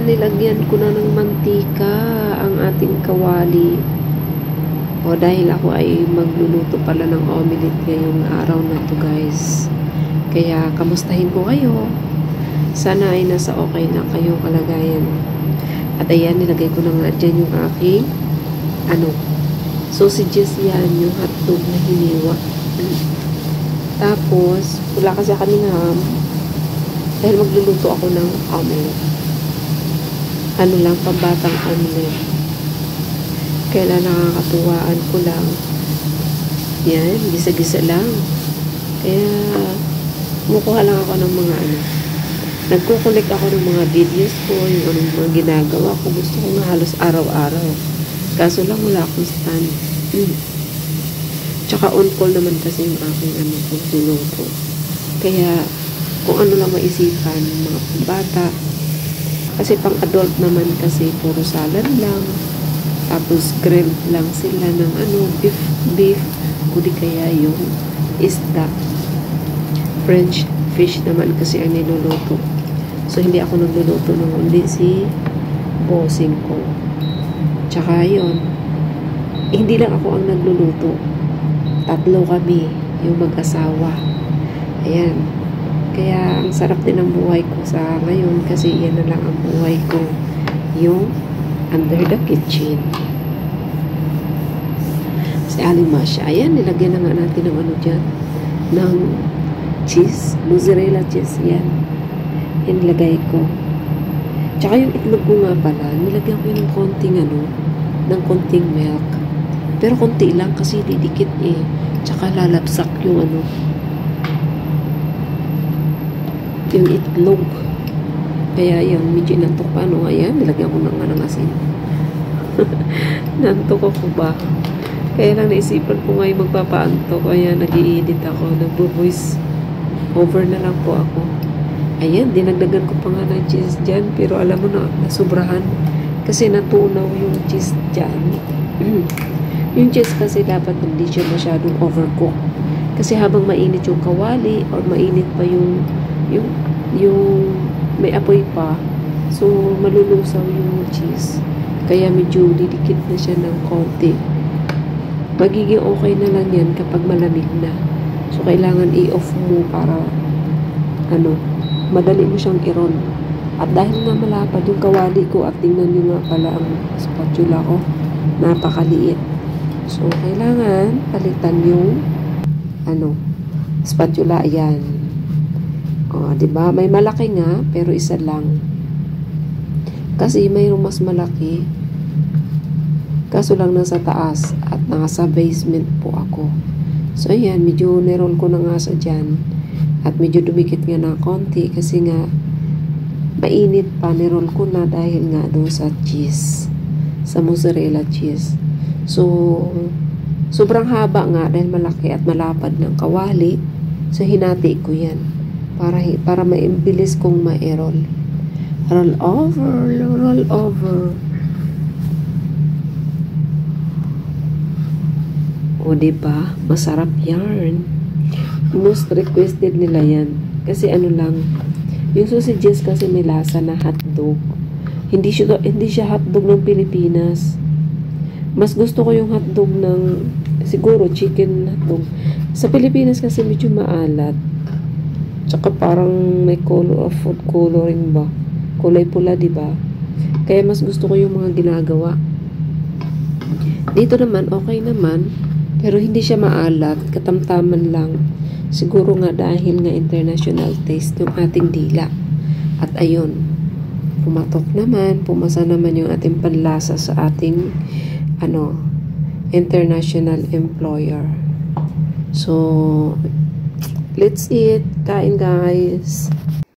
nilagyan ko na ng mantika ang ating kawali. O dahil ako ay magluluto pala ng omelette ngayong araw na to guys. Kaya kamustahin ko kayo. Sana ay nasa okay na kayong kalagayan. At ayan, nilagay ko na nga dyan yung aking sausages yan, yung hotdog na hiniwa. Tapos, wala kasi kaming ham. Dahil magluluto ako ng omelette. Pambatang omelette. Kaya nakakatuwaan ko lang. Yan, gisa-gisa lang. Kaya, kumukuha lang ako ng mga nagkukulik ako ng mga videos ko, yung anong mga ginagawa ko. Gusto ko nga halos araw-araw. Kaso lang wala akong stand. Tsaka on call naman kasi yung aking pagluto. Kaya, kung ano lang maisipan, mga pambata. Kasi pang adult naman kasi puro salad lang. Tapos grilled lang sila ng beef, kudi kaya yung isda. French fish naman kasi ang niluluto. So, hindi ako nagluluto ng kundi si bossing ko. Tsaka yun, hindi lang ako ang nagluluto. 3 kami, yung mag-asawa. Ayan. Kaya, ang sarap din ang buhay ko sa ngayon kasi yan na lang ang buhay ko. Yung under the kitchen. Si Aling Masha. Ayan, nilagyan na nga natin ng dyan. Ng cheese. Mozzarella cheese. Yan. Yan nilagay ko. Tsaka yung itlog ko nga pala, nilagyan ko ng konting ng konting milk. Pero konti lang kasi didikit eh. Tsaka lalabsak yung yung itlog. Kaya yan, medyo nantok pa, ayan, nilagyan ko ng asin. Nantok ako ba? Kaya lang naisipan ko ngayon magpapaantok. Kaya nag-i-edit ako, nagbo-voice over na lang po ako. Ayan, dinagdagan ko pa nga ng cheese dyan. Pero alam mo na, nasubrahan. Kasi natunaw yung cheese dyan. Yung cheese kasi dapat hindi siya masyadong overcook. Kasi habang mainit yung kawali, or mainit pa yung may apoy pa, so malulusaw yung cheese. Kaya medyo didikit na siya ng konti. Magiging okay na lang yan kapag malamig na. So kailangan i-off mo para madali mo siyang i-roll. At dahil na malapad yung kawali ko, at tingnan nyo nga pala ang spatula ko, napakaliit. So kailangan palitan yung spatula. Ayan. O, diba? May malaki nga, pero isa lang. Kasi mayroong mas malaki. Kaso lang nasa taas at nasa basement po ako. So, ayan, medyo niroll ko na nga sa dyan. At medyo dumikit nga na konti kasi nga mainit pa, niroll ko na dahil nga doon sa cheese. Sa mozzarella cheese. So, sobrang haba nga dahil malaki at malapad ng kawali. So, hinati ko yan. Para maibilis kong ma-roll. Roll over, roll over. O, diba? Masarap yan. Most requested nila yan. Kasi lang, yung sausages kasi may lasa na hotdog. Hindi siya hotdog ng Pilipinas. Mas gusto ko yung hotdog ng, siguro, chicken hotdog. Sa Pilipinas kasi medyo maalat. Tsaka parang may color of food coloring ba? Kulay pula, diba? Kaya mas gusto ko yung mga ginagawa. Dito naman, okay naman. Pero hindi siya maalat. Katamtaman lang. Siguro nga dahil nga international taste yung ating dila. At ayun, pumatok naman. Pumasa naman yung ating panlasa sa ating international employer. So, let's eat. Kain guys.